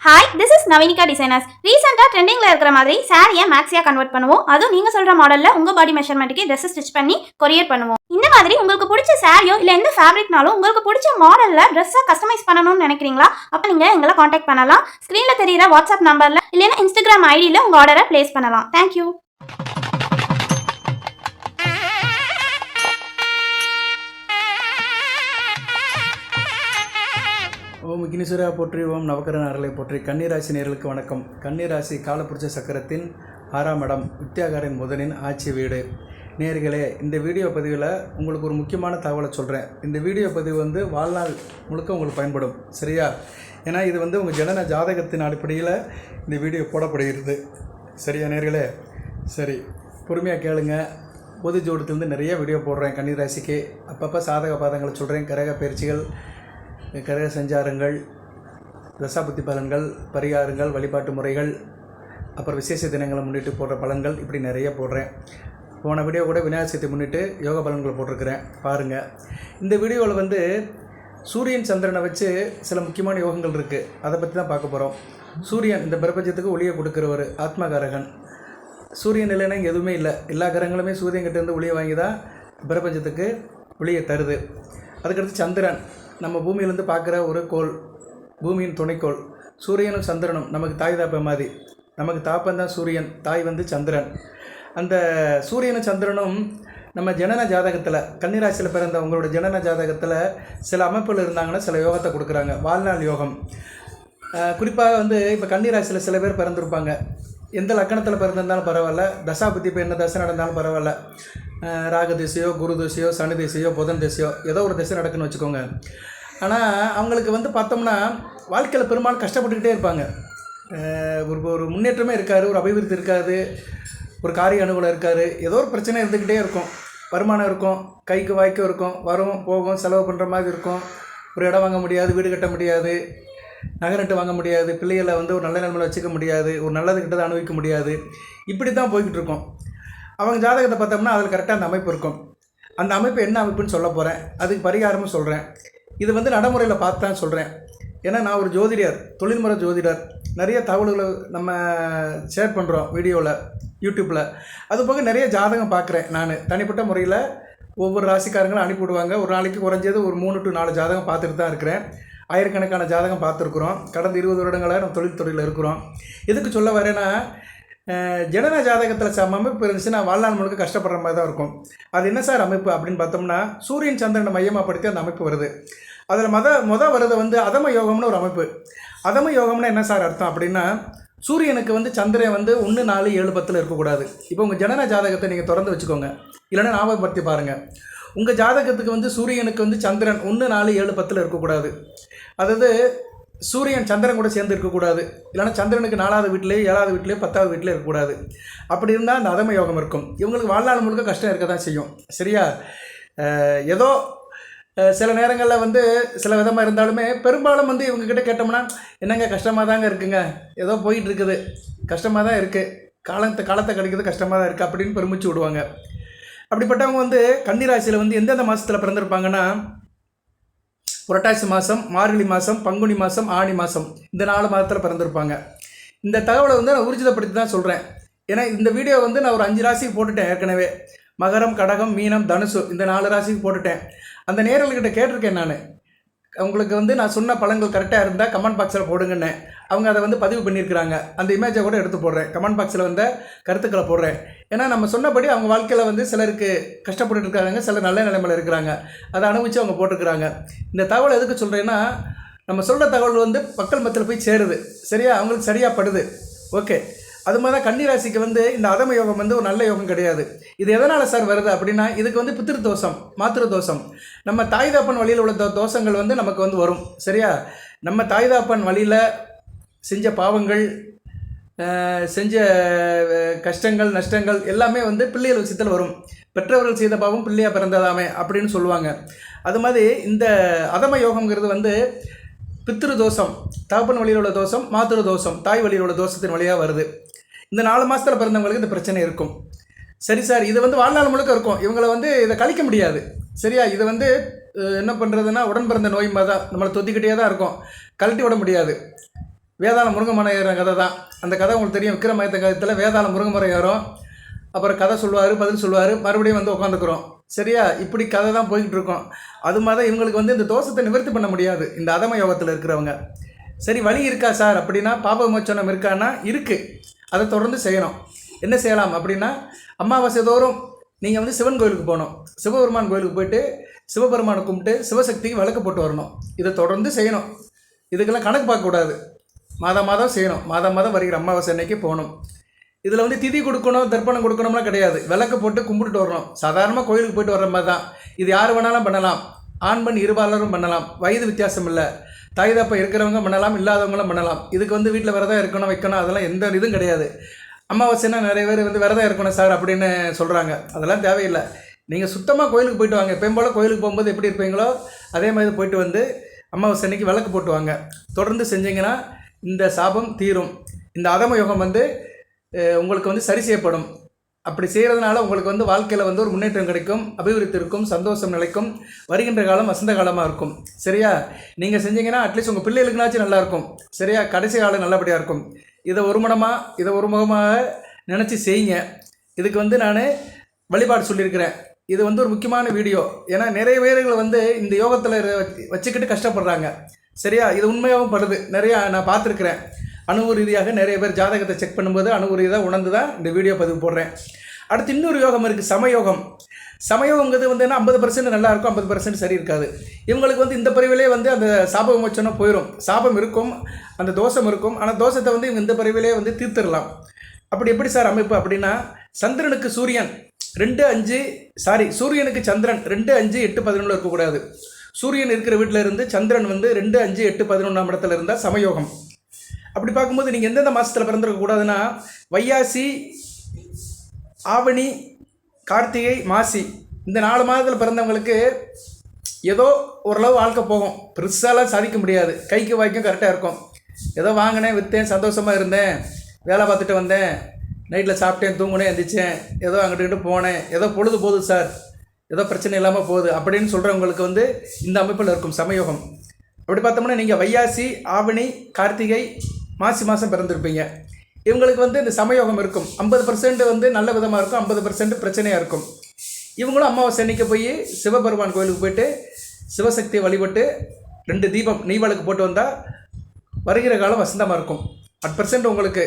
Hi, this is Naveenika designers. ரீசெண்டாக ட்ரெண்டிங்கில் இருக்கிற மாதிரி சாரியை மேக்ஸியாக கன்வெர்ட் பண்ணுவோம். அதுவும் நீங்கள் சொல்கிற மாடலில் உங்கள் பாடி மெஷர்மெண்ட்டுக்கு ட்ரெஸ் ஸ்டிச் பண்ணி கொரியர் பண்ணுவோம். இந்த மாதிரி உங்களுக்கு பிடிச்ச சாரியோ இல்லை எந்த ஃபேப்ரிக்னாலும் உங்களுக்கு பிடிச்ச மாடலில் ட்ரெஸ்ஸாக கஸ்டமைஸ் பண்ணணும்னு நினைக்கிறீங்களா? அப்போ நீங்கள் எங்களை காண்டாக்ட் பண்ணலாம். ஸ்க்ரீனில் தெரியிற வாட்ஸ்அப் நம்பரில் இல்லைன்னா இன்ஸ்டாகிராம் ஐடியில் உங்கள் ஆர்டரை ப்ளேஸ் பண்ணலாம். தேங்க்யூ. ஓம் விக்னேஸ்வரா போற்றி, ஓம் நவகரன் அருளை போற்றி. கன்னிராசி நேர்களுக்கு வணக்கம். கன்னிராசி காலப்புருஷ சக்கரத்தின் 6ஆம் இடம், வித்தியாகாரின் புதனின் ஆட்சி வீடு. நேர்களே, இந்த வீடியோ பதிவில் உங்களுக்கு ஒரு முக்கியமான தகவலை சொல்கிறேன். இந்த வீடியோ பதிவு வாழ்நாள் முழுக்க உங்களுக்கு பயன்படும், சரியா? ஏன்னா இது உங்கள் ஜனன ஜாதகத்தின் அடிப்படையில் இந்த வீடியோ போடப்படுகிறது, சரியா நேர்களே? சரி, பொறுமையாக கேளுங்க. பொது ஜோடத்துலேருந்து நிறைய வீடியோ போடுறேன் கன்னிராசிக்கு. அப்பப்போ சாதக பாதங்களை சொல்கிறேன். கிரக பயிற்சிகள், கிரக சஞ்சாரங்கள், தசாபுத்தி பலன்கள், பரிகாரங்கள், வழிபாட்டு முறைகள், அப்புறம் விசேஷ தினங்களை முன்னிட்டு போடுற பலன்கள், இப்படி நிறைய போடுறேன். போன வீடியோ கூட விநாயகர் சதுர்த்தி முன்னிட்டு யோக பலன்களை போட்டிருக்கிறேன், பாருங்கள். இந்த வீடியோவில் சூரியன் சந்திரனை வச்சு சில முக்கியமான யோகங்கள் இருக்குது, அதை பற்றி தான் பார்க்க போகிறோம். சூரியன் இந்த பிரபஞ்சத்துக்கு ஒளியை கொடுக்குறவர், ஆத்மகாரகன். சூரியன் இல்லைன்னா இங்கே எதுவுமே இல்லை. எல்லா கிரகங்களுமே சூரியன்கிட்டேருந்து ஒளியை வாங்கி தான் பிரபஞ்சத்துக்கு ஒளியை தருது. அதுக்கடுத்து சந்திரன், நம்ம பூமியிலேருந்து பார்க்குற ஒரு கோள், பூமியின் துணைக்கோள். சூரியனும் சந்திரனும் நமக்கு தாய் தாப்ப மாதிரி. நமக்கு தாப்பந்தான் சூரியன், தாய் சந்திரன். அந்த சூரியனும் சந்திரனும் நம்ம ஜனன ஜாதகத்தில், கன்னிராசியில் பிறந்த உங்களோட ஜனன ஜாதகத்தில் சில அமைப்பில் இருந்தாங்கன்னா சில யோகத்தை கொடுக்குறாங்க, வாழ்நாள் யோகம். குறிப்பாக இப்போ கன்னிராசியில் சில பேர் பிறந்திருப்பாங்க. எந்த லக்கணத்தில் பிறந்திருந்தாலும் பரவாயில்ல, தசாபுத்தி இப்போ என்ன தசை நடந்தாலும் பரவாயில்ல. ராகு திசையோ, குரு திசையோ, சனி திசையோ, புதன் திசையோ, ஏதோ ஒரு திசை நடக்குன்னு வச்சுக்கோங்க. ஆனால் அவங்களுக்கு பார்த்தோம்னா வாழ்க்கையில் பெரும்பாலும் கஷ்டப்பட்டுக்கிட்டே இருப்பாங்க. ஒரு முன்னேற்றமே இருக்காது, ஒரு அபிவிருத்தி இருக்காது, ஒரு காரிய அனுகூலம் இருக்காது, ஏதோ ஒரு பிரச்சனை இருந்துக்கிட்டே இருக்கும். வருமானம் இருக்கும், கைக்கு வாய்க்கும் இருக்கும், வரும் போகும், செலவு பண்ணுற மாதிரி இருக்கும். ஒரு இடம் வாங்க முடியாது, வீடு கட்ட முடியாது, நகை நட்டு வாங்க முடியாது, பிள்ளைகளை ஒரு நல்ல நிலைமையில் வச்சுக்க முடியாது, ஒரு நல்லது கிட்டதை அனுபவிக்க முடியாது. இப்படி தான் போய்கிட்டு இருக்கோம். அவங்க ஜாதகத்தை பார்த்தோம்னா அதில் கரெக்டாக அந்த அமைப்பு இருக்கும். அந்த அமைப்பு என்ன அமைப்புன்னு சொல்ல போகிறேன், அதுக்கு பரிகாரமும் சொல்கிறேன். இது நடைமுறையில் பார்த்து தான் சொல்கிறேன். ஏன்னா நான் ஒரு ஜோதிடர், தொழில்முறை ஜோதிடர். நிறைய தகவல்களை நம்ம ஷேர் பண்ணுறோம் வீடியோவில், யூடியூப்பில். அதுபோக நிறைய ஜாதகம் பார்க்குறேன் நான். தனிப்பட்ட முறையில் ஒவ்வொரு ராசிக்காரங்களும் அனுப்பிவிடுவாங்க. ஒரு நாளைக்கு குறைஞ்சது ஒரு 3 to 4 ஜாதகம் பார்த்துட்டு தான் இருக்கிறேன். ஆயிரக்கணக்கான ஜாதகம் பார்த்துருக்குறோம். கடந்த 20 வருடங்களாக நம்ம தொழில்துறையில் இருக்கிறோம். எதுக்கு சொல்ல வரேன்னா, ஜனன ஜாதகத்தில் அமைப்பு இருந்துச்சுன்னா வாழ்நாள் முழுக்க கஷ்டப்படுற மாதிரி தான் இருக்கும். அது என்ன சார் அமைப்பு அப்படின்னு பார்த்தோம்னா, சூரியன் சந்திரனை மையமாக படுத்தி அந்த அமைப்பு வருது. அதில் மொதல் வருது அதம யோகம்னு ஒரு அமைப்பு. அதம யோகம்னா என்ன சார் அர்த்தம் அப்படின்னா, சூரியனுக்கு சந்திரன் 1, 4, 7, 10 இருக்கக்கூடாது. இப்போ உங்கள் ஜனன ஜாதகத்தை நீங்கள் திறந்து வச்சுக்கோங்க, இல்லைன்னா ஞாபகப்படுத்தி பாருங்கள். உங்கள் ஜாதகத்துக்கு சூரியனுக்கு சந்திரன் 1, 4, 7, 10 இருக்கக்கூடாது. அதாவது சூரியன் சந்திரன் கூட சேர்ந்து இருக்கக்கூடாது. இல்லைனா சந்திரனுக்கு 4வது வீட்டிலே, 7வது வீட்டிலே, 10வது வீட்டிலே இருக்கக்கூடாது. அப்படி இருந்தால் அந்த அதம யோகம் இருக்கும். இவங்களுக்கு வாழ்நாள் முழுக்க கஷ்டம் இருக்க தான் செய்யும், சரியா? ஏதோ சில நேரங்களில் சில விதமாக இருந்தாலுமே பெரும்பாலும் இவங்ககிட்ட கேட்டோம்னா, என்னங்க கஷ்டமாக தாங்க இருக்குங்க, ஏதோ போயிட்டு இருக்குது, கஷ்டமாக தான் இருக்குது, காலத்தை கிடைக்கிறது கஷ்டமாக தான் இருக்குது அப்படின்னு பெருமிச்சு விடுவாங்க. அப்படிப்பட்டவங்க கன்னிராசியில் எந்தெந்த மாதத்தில் பிறந்திருப்பாங்கன்னா, புரட்டாசி மாதம், மார்கழி மாதம், பங்குனி மாதம், ஆணி மாதம், இந்த 4 மாதத்தில் பிறந்திருப்பாங்க. இந்த தகவலை நான் ஊர்ஜிதப்படுத்தி தான் சொல்கிறேன். ஏன்னா இந்த வீடியோ நான் ஒரு 5 ராசிக்கு போட்டுட்டேன் ஏற்கனவே. மகரம், கடகம், மீனம், தனுசு, இந்த 4 ராசிக்கு போட்டுட்டேன். அந்த நேயர்கள்கிட்ட கேட்டிருக்கேன் நான், உங்களுக்கு நான் சொன்ன பலன்கள் கரெக்டாக இருந்தால் கமெண்ட் பாக்ஸில் போடுங்கன்னு. அவங்க அதை பதிவு பண்ணியிருக்கிறாங்க. அந்த இமேஜை கூட எடுத்து போடுறேன், கமெண்ட் பாக்ஸில் கருத்துக்களை போடுறேன். ஏன்னா நம்ம சொன்னபடி அவங்க வாழ்க்கையில் சிலருக்கு கஷ்டப்பட்டு இருக்காங்க, சிலர் நல்ல நிலைமையில் இருக்கிறாங்க, அதை அனுபவித்து அவங்க போட்டிருக்கிறாங்க. இந்த தகவல் எதுக்கு சொல்கிறேன்னா, நம்ம சொல்கிற தகவல் மக்கள் மத்தியில் போய் சேருது, சரியா? அவங்களுக்கு சரியாக படுது. ஓகே, அது மாதிரி தான் கன்னிராசிக்கு இந்த அதம யோகம் ஒரு நல்ல யோகம் கிடையாது. இது எதனால் சார் வருது அப்படின்னா, இதுக்கு பித்திரு தோஷம், மாத்திரு தோஷம். நம்ம தாய்தாப்பன் வழியில் உள்ள தோஷங்கள் நமக்கு வரும், சரியா? நம்ம தாய்தாப்பன் வழியில் செஞ்ச பாவங்கள், செஞ்ச கஷ்டங்கள், நஷ்டங்கள் எல்லாமே பிள்ளைகள் விஷயத்தில் வரும். பெற்றவர்கள் செய்த பாவம் பிள்ளையாக பிறந்ததாமே அப்படின்னு சொல்லுவாங்க. அது மாதிரி இந்த அதம யோகம்ங்கிறது பித்திரு தோஷம், தகப்பன் வழியில் உள்ள தோஷம், மாத்திரு தோஷம், தாய் வழியில் உள்ள தோஷத்தின் வழியாக வருது. இந்த 4 மாதத்தில் பிறந்தவங்களுக்கு இந்த பிரச்சனை இருக்கும். சரி சார், இது வாழ்நாள் முழுக்க இருக்கும். இவங்களை இதை கழிக்க முடியாது, சரியா? இது என்ன பண்ணுறதுன்னா, உடன் பிறந்த நோய் மாதிரி தான், நம்மளை தொத்திக்கிட்டே தான் இருக்கும், கழட்டி விட முடியாது. வேதாள முருங்கமரம் ஏறுற கதை தான். அந்த கதை உங்களுக்கு தெரியும். விக்ரமாதித்த காலத்தில் வேதாள முருங்கமரம் ஏறும், அப்புறம் கதை சொல்லுவார், பதில் சொல்லுவார், மறுபடியும் வந்து உட்காந்துக்கிறோம். சரியா? இப்படி கதை தான் போய்கிட்டு இருக்கோம். அது மாதிரி தான் இவங்களுக்கு வந்து இந்த தோஷத்தை நிவர்த்தி பண்ண முடியாது இந்த அதம யோகத்தில் இருக்கிறவங்க. சரி, வழி இருக்கா சார் அப்படின்னா, பாப விமோச்சனம் இருக்கான்னா இருக்குது. அதை தொடர்ந்து செய்யணும். என்ன செய்யலாம் அப்படின்னா, அமாவாசை தோறும் நீங்கள் வந்து சிவன் கோயிலுக்கு போகணும். சிவபெருமான் கோயிலுக்கு போயிட்டு சிவபெருமானை கும்பிட்டு சிவசக்திக்கு விளக்கு போட்டு வரணும். இதை தொடர்ந்து செய்யணும். இதுக்கெல்லாம் கணக்கு பார்க்கக்கூடாது. மாதம் மாதம் செய்யணும். மாதம் மாதம் வருகிற அமாவாசை அன்னைக்கு போகணும். இதில் வந்து திதி கொடுக்கணும், தர்ப்பணம் கொடுக்கணும்லாம் கிடையாது. விளக்கு போட்டு கும்பிட்டுட்டு வரணும். சாதாரணமாக கோயிலுக்கு போயிட்டு வர்ற மாதிரி தான். இது யார் வேணாலும் பண்ணலாம். ஆண் பெண் இருபாலரும் பண்ணலாம். வயது வித்தியாசம் இல்லை. தாய் தப்ப இருக்கிறவங்க பண்ணலாம், இல்லாதவங்களும் பண்ணலாம். இதுக்கு வந்து வீட்டில் விரதம் இருக்கணும், வைக்கணும், அதெல்லாம் எந்த இதுவும் கிடையாது. அமாவாசைன்னா நிறைய பேர் வந்து விரதம் இருக்கணும் சார் அப்படின்னு சொல்கிறாங்க. அதெல்லாம் தேவையில்லை. நீங்கள் சுத்தமாக கோயிலுக்கு போயிட்டு வாங்க. எப்போம்போல் கோயிலுக்கு போகும்போது எப்படி இருப்பீங்களோ அதே மாதிரி போயிட்டு வந்து அமாவாசை அன்னைக்கு விளக்கு போட்டு வாங்க. தொடர்ந்து செஞ்சீங்கன்னா இந்த சாபம் தீரும். இந்த அதம யோகம் வந்து உங்களுக்கு வந்து சரி செய்யப்படும். அப்படி செய்கிறதுனால உங்களுக்கு வந்து வாழ்க்கையில் வந்து ஒரு முன்னேற்றம் கிடைக்கும், அபிவிருத்தி இருக்கும், சந்தோஷம் நிலைக்கும். வருகின்ற காலம் வசந்த காலமாக இருக்கும். சரியா? நீங்கள் செஞ்சீங்கன்னா அட்லீஸ்ட் உங்கள் பிள்ளைகளுக்குனாச்சும் நல்லாயிருக்கும். சரியா? கடைசி காலம் நல்லபடியாக இருக்கும். இதை ஒரு முகமாக நினச்சி செய்யுங்க. இதுக்கு வந்து நான் வழிபாடு சொல்லியிருக்கிறேன். இது வந்து ஒரு முக்கியமான வீடியோ. ஏன்னா நிறைய பேர்கள் வந்து இந்த யோகத்தில் வச்சுக்கிட்டு கஷ்டப்படுறாங்க. சரியா? இது உண்மையாகவும் படுது. நிறையா நான் பார்த்துருக்குறேன். அணுவு ரீதியாக நிறைய பேர் ஜாதகத்தை செக் பண்ணும்போது அணுவு ரீதியாக உணர்ந்து தான் இந்த வீடியோ பதிவு போடுறேன். அடுத்து இன்னொரு யோகம் இருக்குது, சமயோகம். சமயோகங்கிறது வந்து என்ன, 50% நல்லா இருக்கும், 50% சரி இருக்காது. இவங்களுக்கு வந்து இந்த பிரிவிலே வந்து அந்த சாப விமோச்சனம் போயிடும். சாபம் இருக்கும், அந்த தோஷம் இருக்கும். ஆனால் தோஷத்தை வந்து இவங்க இந்த பிரிவிலே வந்து தீர்த்திடலாம். அப்படி எப்படி சார் அமைப்பு அப்படின்னா, சந்திரனுக்கு சூரியன் சூரியனுக்கு சந்திரன் 2, 5, 8, 11 இருக்கக்கூடாது. சூரியன் இருக்கிற வீட்டில் இருந்து சந்திரன் வந்து 2, 5, 8, 11ஆம் இடத்துல இருந்தால் சமயோகம். அப்படி பார்க்கும்போது நீங்கள் எந்தெந்த மாதத்தில் பிறந்திருக்கக்கூடாதுன்னா, வைகாசி, ஆவணி, கார்த்திகை, மாசி இந்த 4 மாதத்தில் பிறந்தவங்களுக்கு ஏதோ ஓரளவு வாழ்க்கை போகும். பெருசாலாம் சாதிக்க முடியாது. கைக்கு வாய்க்கும் கரெக்டாக இருக்கும். ஏதோ வாங்கினேன், விற்றேன், சந்தோஷமாக இருந்தேன், வேலை பார்த்துட்டு வந்தேன், நைட்டில் சாப்பிட்டேன், தூங்குனேன், எந்திரிச்சேன், ஏதோ அங்கிட்டு போனேன், ஏதோ பொழுது போகுது சார், ஏதோ பிரச்சனை இல்லாமல் போகுது அப்படின்னு சொல்கிறவங்களுக்கு வந்து இந்த அமைப்பில் இருக்கும் சமயோகம். அப்படி பார்த்தோம்னா நீங்கள் வைகாசி, ஆவணி, கார்த்திகை, மாசி மாதம் பிறந்திருப்பீங்க. இவங்களுக்கு வந்து இந்த சமயோகம் இருக்கும். 50% வந்து நல்ல விதமாக இருக்கும், 50% பிரச்சனையாக இருக்கும். இவங்களும் அமாவாசை அன்னைக்கு போய் சிவபெருமான் கோயிலுக்கு போயிட்டு சிவசக்தியை வழிபட்டு 2 தீபம் நெய் விளக்கு போட்டு வந்தால் வருகிற காலம் வசந்தமாக இருக்கும். 100% உங்களுக்கு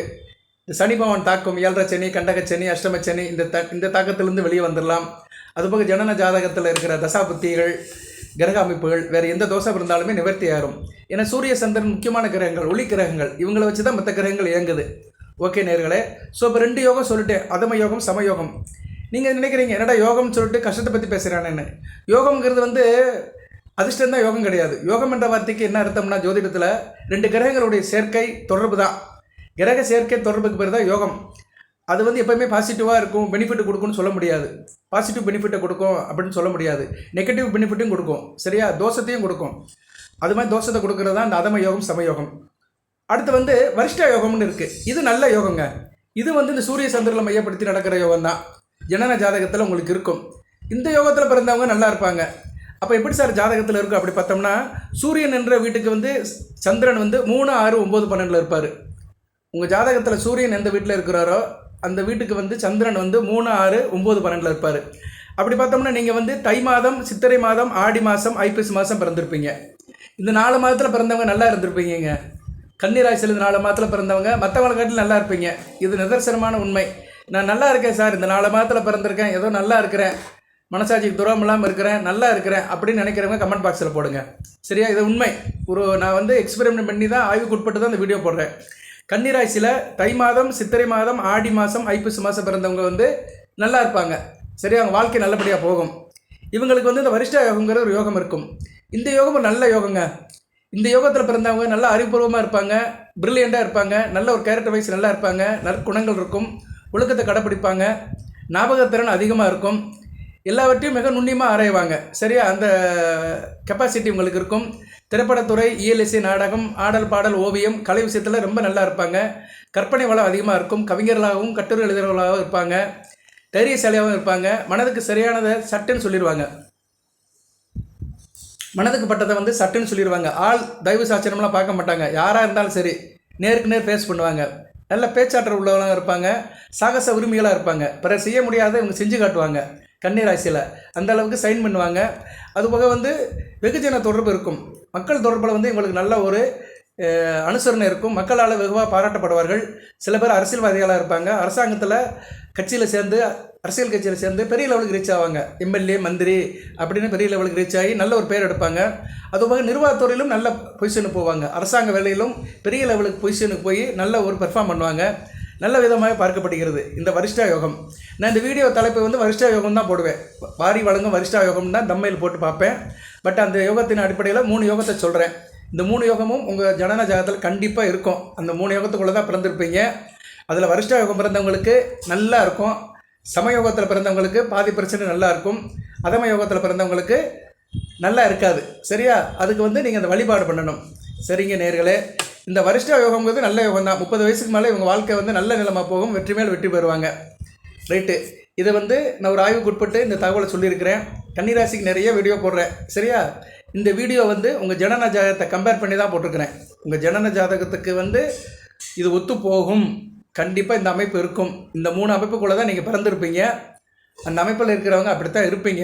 இந்த சனி பகவான் தாக்கம், 7.5 சனி, கண்டக சனி, அஷ்டம சனி, இந்த தாக்கத்திலிருந்து வெளியே வந்துடலாம். அதுபோக ஜனன ஜாதகத்தில் இருக்கிற தசாபுத்திகள், கிரக அமைப்புகள், வேறு எந்த தோஷம் இருந்தாலுமே நிவர்த்தி ஆகும். ஏன்னா சூரிய சந்திரன் முக்கியமான கிரகங்கள், ஒளி கிரகங்கள். இவங்களை வச்சு தான் மற்ற கிரகங்கள் இயங்குது. ஓகே நேர்களே, ஸோ இப்போ 2 யோகம் சொல்லிட்டேன், அதம யோகம், சமயோகம். நீங்கள் நினைக்கிறீங்க என்னடா யோகம்னு சொல்லிட்டு கஷ்டத்தை பற்றி பேசுகிறானேன்னு. யோகம்ங்கிறது வந்து அதிர்ஷ்டம் தான் யோகம் கிடையாது. யோகம் என்ற வார்த்தைக்கு என்ன அர்த்தம்னா, ஜோதிடத்தில் 2 கிரகங்களுடைய சேர்க்கை தொடர்பு தான். கிரக சேர்க்கை தொடர்புக்கு பேர் தான் யோகம். அது வந்து எப்போயுமே பாசிட்டிவாக இருக்கும், பெனிஃபிட் கொடுக்கும்னு சொல்ல முடியாது. பாசிட்டிவ் பெனிஃபிட்டை கொடுக்கும் அப்படின்னு சொல்ல முடியாது. நெகட்டிவ் பெனிஃபிட்டும் கொடுக்கும். சரியா? தோஷத்தையும் கொடுக்கும். அது மாதிரி தோஷத்தை கொடுக்குறது தான் இந்த அதம யோகம், சமயோகம். அடுத்து வந்து வரிஷ்ட யோகம்னு இருக்குது. இது நல்ல யோகங்க. இது வந்து இந்த சூரிய சந்திரனை மையப்படுத்தி நடக்கிற யோகம் தான். ஜனன ஜாதகத்தில் உங்களுக்கு இருக்கும். இந்த யோகத்தில் பிறந்தவங்க நல்லா இருப்பாங்க. அப்போ எப்படி சார் ஜாதகத்தில் இருக்கும் அப்படி பார்த்தோம்னா, சூரியன் என்ற வீட்டுக்கு வந்து சந்திரன் வந்து 3, 6, 9, 12 இருப்பார். உங்கள் ஜாதகத்தில் சூரியன் எந்த வீட்டில் இருக்கிறாரோ அந்த வீட்டுக்கு வந்து சந்திரன் வந்து 3, 6, 9, 12 இருப்பார். அப்படி பார்த்தோம்னா நீங்கள் வந்து தை மாதம், சித்திரை மாதம், ஆடி மாதம், ஐப்பசி மாதம் பிறந்திருப்பீங்க. இந்த 4 மாதத்தில் பிறந்தவங்க நல்லா இருந்திருப்பீங்க. கன்னிராசியில் இந்த 4 மாதத்தில் பிறந்தவங்க மற்றவங்களை காட்டில் நல்லா இருப்பீங்க. இது நிதர்சனமான உண்மை. நான் நல்லா இருக்கேன் சார், இந்த 4 மாதத்தில் பிறந்திருக்கேன், ஏதோ நல்லா இருக்கிறேன், மனசாட்சிக்கு துரோகம் இல்லாமல் இருக்கிறேன், நல்லா இருக்கிறேன் அப்படின்னு நினைக்கிறவங்க கமெண்ட் பாக்ஸில் போடுங்க. சரியா? இது உண்மை. நான் வந்து எக்ஸ்பெரிமெண்ட் பண்ணி தான், ஆய்வுக்கு உட்பட்டு தான் இந்த வீடியோ போடுறேன். கன்னிராசியில் தை மாதம், சித்திரை மாதம், ஆடி மாதம், ஐப்பசி மாதம் பிறந்தவங்க வந்து நல்லா இருப்பாங்க. சரியா? அவங்க வாழ்க்கை நல்லபடியாக போகும். இவங்களுக்கு வந்து இந்த வரிஷ்ட யோகங்கிற ஒரு யோகம் இருக்கும். இந்த யோகம் ஒரு நல்ல யோகங்க. இந்த யோகத்தில் பிறந்தவங்க நல்லா அறிவுபூர்வமாக இருப்பாங்க, பிரில்லியண்ட்டாக இருப்பாங்க, நல்ல ஒரு கேரக்டர் வைஸ் நல்லா இருப்பாங்க, நற்குணங்கள் இருக்கும், ஒழுக்கத்தை கடைப்பிடிப்பாங்க, ஞாபகத்திறன் அதிகமாக இருக்கும், எல்லாவற்றையும் மிக நுண்ணியமாக ஆராய்வாங்க. சரியா? அந்த கெப்பாசிட்டி உங்களுக்கு இருக்கும். திரைப்படத்துறை, இயலிசை, நாடகம், ஆடல், பாடல், ஓவியம், கலை விஷயத்தில் ரொம்ப நல்லா இருப்பாங்க. கற்பனை வளம் அதிகமாக இருக்கும். கவிஞர்களாகவும் கட்டுரை எழுதுகிறவர்களாகவும் இருப்பாங்க. தைரியசாலியாகவும் இருப்பாங்க. மனதுக்கு சரியானதை சட்டுன்னு சொல்லிடுவாங்க. மனதுக்கு பட்டதை வந்து சட்டுன்னு சொல்லிடுவாங்க. ஆள் தயவு சாச்சனம்லாம் பார்க்க மாட்டாங்க. யாராக இருந்தாலும் சரி, நேருக்கு நேர் ஃபேஸ் பண்ணுவாங்க, நல்ல பேச்சாற்றல் உள்ளவங்களாக இருப்பாங்க, சாகச உரிமைகளாக இருப்பாங்க, பிறர் செய்ய முடியாத இவங்க செஞ்சு காட்டுவாங்க. கன்னி ராசியில் அந்த அளவுக்கு சைன் பண்ணுவாங்க. அதுபோக வந்து வெகுஜன தொடர்பு இருக்கும், மக்கள் தொடர்பில் வந்து இவங்களுக்கு நல்ல ஒரு அனுசரணை இருக்கும், மக்களால் வெகுவாக பாராட்டப்படுவார்கள். சில பேர் அரசியல்வாதிகளாக இருப்பாங்க, அரசாங்கத்தில் கட்சியில் சேர்ந்து அரசியல் கட்சியில் சேர்ந்து பெரிய லெவலுக்கு ரீச் ஆவாங்க, எம்எல்ஏ மந்திரி அப்படின்னு பெரிய லெவலுக்கு ரீச் ஆகி நல்ல ஒரு பேர் எடுப்பாங்க. அதுபோக நிர்வாகத்துறையிலும் நல்ல பொசிஷனுக்கு போவாங்க, அரசாங்க வேலையிலும் பெரிய லெவலுக்கு பொசிஷனுக்கு போய் நல்ல ஒரு பெர்ஃபார்ம் பண்ணுவாங்க. நல்ல விதமாக பார்க்கப்படுகிறது இந்த வரிஷ்டா யோகம். நான் இந்த வீடியோ தலைப்பை வந்து வரிஷ்டா யோகம் தான் போடுவேன், வாரி வழங்கும் வரிஷ்டா யோகம் தான் தம்மையில் போட்டு பார்ப்பேன். பட் அந்த யோகத்தின் அடிப்படையில் 3 யோகத்தை சொல்கிறேன். இந்த 3 யோகமும் உங்கள் ஜனன ஜாதகத்தில் கண்டிப்பாக இருக்கும். அந்த 3 யோகத்துக்குள்ளே தான் பிறந்திருப்பீங்க. அதில் வரிஷ்டா யோகம் பிறந்தவங்களுக்கு நல்லா இருக்கும், சமயோகத்தில் பிறந்தவங்களுக்கு பாதி பிரச்சனை நல்லா இருக்கும், அதம யோகத்தில் பிறந்தவங்களுக்கு நல்லா இருக்காது. சரியா? அதுக்கு வந்து நீங்கள் அந்த வழிபாடு பண்ணணும். சரிங்க நேர்களே, இந்த வரிஷ்டா யோகம்ங்கிறது நல்ல யோகம் தான். 30 வயசுக்கு மேலே இவங்க வாழ்க்கை வந்து நல்ல நிலமாக போகும், வெற்றி மேல் வெற்றி பெறுவாங்க. ரைட்டு, இதை வந்து நான் ஒரு ஆய்வுக்கு உட்பட்டு இந்த தகவலை சொல்லியிருக்கிறேன். கன்னிராசிக்கு நிறைய வீடியோ போடுறேன். சரியா? இந்த வீடியோ வந்து உங்கள் ஜனன ஜாதகத்தை கம்பேர் பண்ணி தான் போட்டிருக்கிறேன். உங்கள் ஜனன ஜாதகத்துக்கு வந்து இது ஒத்து போகும், கண்டிப்பாக இந்த அமைப்பு இருக்கும். இந்த 3 அமைப்புக்குள்ளே தான் நீங்கள் பிறந்திருப்பீங்க. அந்த அமைப்பில் இருக்கிறவங்க அப்படித்தான் இருப்பீங்க.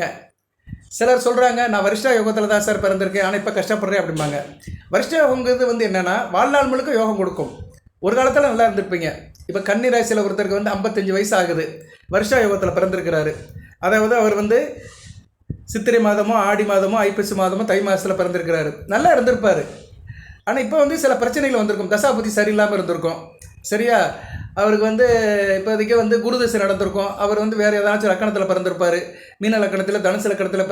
சிலர் சொல்கிறாங்க, நான் வரிஷ்டா யோகத்தில் தான் சார் பிறந்திருக்கேன், ஆனால் இப்போ கஷ்டப்படுறேன் அப்படிம்பாங்க. வரிஷ்டா யோகங்கிறது வந்து என்னென்னா வாழ்நாள் முழுக்க யோகம் கொடுக்கும். ஒரு காலத்தில் நல்லா இருந்திருப்பீங்க. இப்போ கன்னி ராசியில் ஒருத்தருக்கு வந்து 55 வயசு ஆகுது, வரிஷ்டா யோகத்தில் பிறந்திருக்கிறாரு. அதாவது அவர் வந்து சித்திரை மாதமோ ஆடி மாதமோ ஐப்பசி மாதமோ தை மாதத்தில் பிறந்திருக்கிறாரு, நல்லா இருந்திருப்பார். ஆனால் இப்போ வந்து சில பிரச்சனைகள் வந்திருக்கும், தசாபுத்தி சரியில்லாமல் இருந்திருக்கும். சரியா? அவருக்கு வந்து இப்போதைக்கு வந்து குரு தசை நடந்திருக்கும். அவர் வந்து வேறு ஏதாச்சும் லக்கணத்தில் பிறந்திருப்பார், மீன லக்கணத்தில் தனுசு லக்கணத்தில்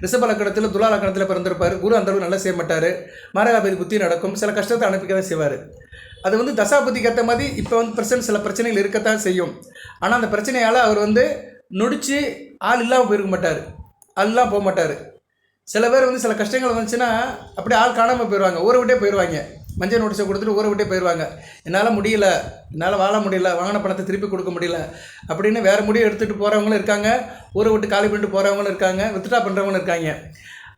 ரிஷப லக்கணத்தில் துலா லக்கணத்தில் பிறந்திருப்பார். குரு அந்தளவு நல்லா செய்ய மாட்டார், மரகாபதி புத்தி நடக்கும், சில கஷ்டத்தை அனுப்பிக்க தான் செய்வார். அது வந்து தசாபுத்திக்கு ஏற்ற மாதிரி இப்போ வந்து சில பிரச்சனைகள் இருக்கத்தான் செய்யும். ஆனால் அந்த பிரச்சனையால் அவர் வந்து நொடிச்சு ஆள் இல்லாமல் போயிருக்க மாட்டார், ஆள்லாம் போக மாட்டார். சில பேர் வந்து சில கஷ்டங்கள் வந்துச்சுன்னா அப்படியே ஆள் காணாமல் போயிடுவாங்க, ஊரை விட்டே போயிடுவாங்க, மஞ்சள் நோட்டீஸை கொடுத்துட்டு ஊரை விட்டே போயிடுவாங்க. என்னால் முடியல, என்னால் வாழ முடியல, வாங்கின பணத்தை திருப்பி கொடுக்க முடியல அப்படின்னு வேறு முடிவு எடுத்துகிட்டு போகிறவங்களும் இருக்காங்க, ஊரை விட்டு காலி பண்ணிட்டு போகிறவங்களும் இருக்காங்க, வித்ட்ரா பண்ணுறவங்களும் இருக்காங்க.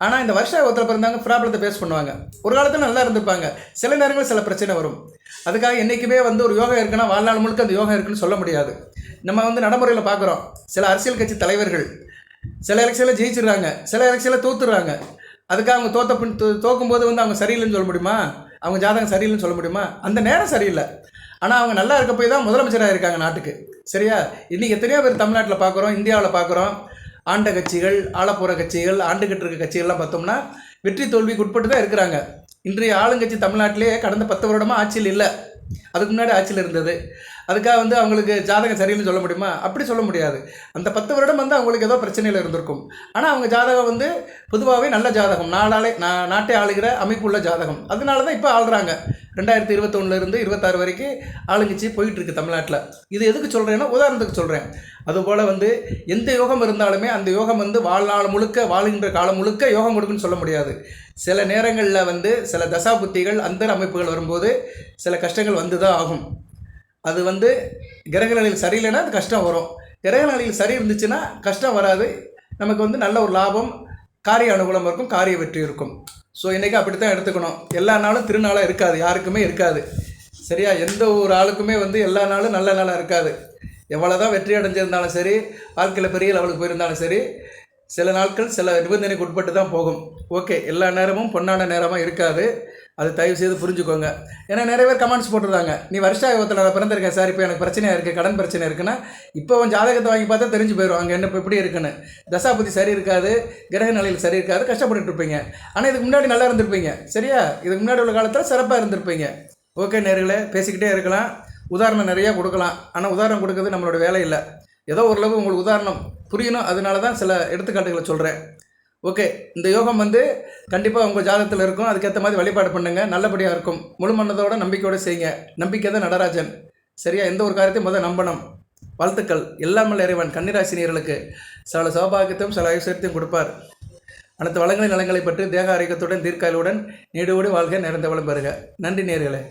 ஆனால் இந்த வருஷ யோகத்தில் பிறந்தாங்க ப்ராப்ளத்தை ஃபேஸ் பண்ணுவாங்க. ஒரு காலத்தில் நல்லா இருந்திருப்பாங்க, சில நேரங்களில் சில பிரச்சனை வரும். அதுக்காக என்றைக்குமே வந்து ஒரு யோகம் இருக்குன்னா வாழ்நாள் முழுக்க அந்த யோகம் இருக்குன்னு சொல்ல முடியாது. நம்ம வந்து நடைமுறையில் பார்க்குறோம், சில அரசியல் கட்சி தலைவர்கள் சில எலெக்ஷனில் ஜெயிச்சிடுறாங்க, சில எலெக்ஷனில் தோற்றுறாங்க. அதுக்காக அவங்க தோக்கும்போது வந்து அவங்க சரியில்லைன்னு சொல்ல முடியுமா? அவங்க ஜாதகம் சரியில்லைன்னு சொல்ல முடியுமா? அந்த நேரம் சரியில்லை. ஆனால் அவங்க நல்லா இருக்க போய் தான் முதலமைச்சராக இருக்காங்க நாட்டுக்கு. சரியா? இன்றைக்கி எத்தனையோ பேர் தமிழ்நாட்டில் பார்க்குறோம், இந்தியாவில் பார்க்குறோம். ஆண்ட கட்சிகள், ஆளப்போகிற கட்சிகள், ஆண்டுகிட்டு இருக்க கட்சிகள்லாம் பார்த்தோம்னா வெற்றி தோல்விக்கு உட்பட்டு தான் இருக்கிறாங்க. இன்றைய ஆளுங்கட்சி தமிழ்நாட்டிலே கடந்த 10 வருடமாக ஆட்சியில் இல்லை, அதுக்கு முன்னாடி ஆட்சியில் இருந்தது. அதுக்காக வந்து அவங்களுக்கு ஜாதகம் சரியில்லைன்னு சொல்ல முடியுமா? அப்படி சொல்ல முடியாது. அந்த 10 வருடம் வந்து அவங்களுக்கு ஏதோ பிரச்சனையில் இருந்திருக்கும். ஆனால் அவங்க ஜாதகம் வந்து பொதுவாகவே நல்ல ஜாதகம், நாட்டை ஆளுகிற அமைப்பு உள்ள ஜாதகம். அதனால தான் இப்போ ஆளுறாங்க. 2021 26 வரைக்கும் ஆளுங்கட்சி போயிட்டுருக்கு தமிழ்நாட்டில். இது எதுக்கு சொல்கிறேன்னா உதாரணத்துக்கு சொல்கிறேன். அதுபோல் வந்து எந்த யோகம் இருந்தாலுமே அந்த யோகம் வந்து வாழ்நாள் முழுக்க, வாழ்கின்ற காலம் முழுக்க யோகம் கொடுக்குன்னு சொல்ல முடியாது. சில நேரங்களில் வந்து சில தசாபுத்திகள் அந்தர அமைப்புகள் வரும்போது சில கஷ்டங்கள் வந்து தான் ஆகும். அது வந்து கிரக நிலையில் சரியில்லைன்னா அது கஷ்டம் வரும், கிரக நிலையில் சரி இருந்துச்சுன்னா கஷ்டம் வராது. நமக்கு வந்து நல்ல ஒரு லாபம், காரிய அனுகூலம் இருக்கும், காரிய வெற்றி இருக்கும். ஸோ இன்றைக்கி அப்படி தான் எடுத்துக்கணும். எல்லா நாளும் திருநாளாக இருக்காது, யாருக்குமே இருக்காது. சரியா? எந்த ஒரு ஆளுக்குமே வந்து எல்லா நாளும் நல்ல நாளாக இருக்காது. எவ்வளோ தான் வெற்றி அடைஞ்சிருந்தாலும் சரி, வாழ்க்கையில் பெரிய லெவலுக்கு போயிருந்தாலும் சரி, சில நாட்கள் சில நிபந்தனைக்கு உட்பட்டு தான் போகும். ஓகே, எல்லா நேரமும் பொன்னான நேரமாக இருக்காது, அது தயவு செய்து புரிஞ்சுக்கோங்க. ஏன்னா நிறைய பேர் கமெண்ட்ஸ் போட்டுருந்தாங்க, நீ வருஷ யோகத்தில் நான் பிறந்திருக்கேன் சார், இப்போ எனக்கு பிரச்சனையாக இருக்குது, கடன் பிரச்சனை இருக்குன்னா இப்போ உன் ஜாதகத்தை வாங்கி பார்த்தா தெரிஞ்சு போயிடும் அங்கே என்ன இப்போ எப்படி இருக்குன்னு. தசாபுத்தி சரி இருக்காது, கிரக நிலையில் சரி இருக்காது, கஷ்டப்பட்டு இருப்பீங்க. ஆனால் இதுக்கு முன்னாடி நல்லா இருந்திருப்பீங்க. சரியா? இதுக்கு முன்னாடி உள்ள காலத்தில் சிறப்பாக இருந்திருப்பீங்க. ஓகே நேர்களே, பேசிக்கிட்டே இருக்கலாம், உதாரணம் நிறையா கொடுக்கலாம். ஆனால் உதாரணம் கொடுக்கறது நம்மளோட வேலை இல்லை. ஏதோ ஓரளவு உங்களுக்கு உதாரணம் புரியணும், அதனால தான் சில எடுத்துக்காட்டுகளை சொல்கிறேன். ஓகே, இந்த யோகம் வந்து கண்டிப்பாக உங்கள் ஜாதகத்தில் இருக்கும், அதுக்கேற்ற மாதிரி வழிபாடு பண்ணுங்கள், நல்லபடியாக இருக்கும். முழு மனதோட நம்பிக்கையோடு செய்யுங்க. நம்பிக்கை தான் நடராஜன். சரியா? எந்த ஒரு காரியத்தையும் முதல் நம்பணும். வாழ்த்துக்கள். எல்லாமல் இறைவன் கன்னிராசினியர்களுக்கு சில சௌபாகியத்தையும் சில ஐஸ்வர்யத்தையும் கொடுப்பார். அனைத்து வளங்களின் நலங்களை பற்றி தேக ஆரோக்கியத்துடன் தீர்க்காயுடன் நீடோடி வாழ்க, நிறைந்த வளம் பெறுக. நன்றி நேயர்களே.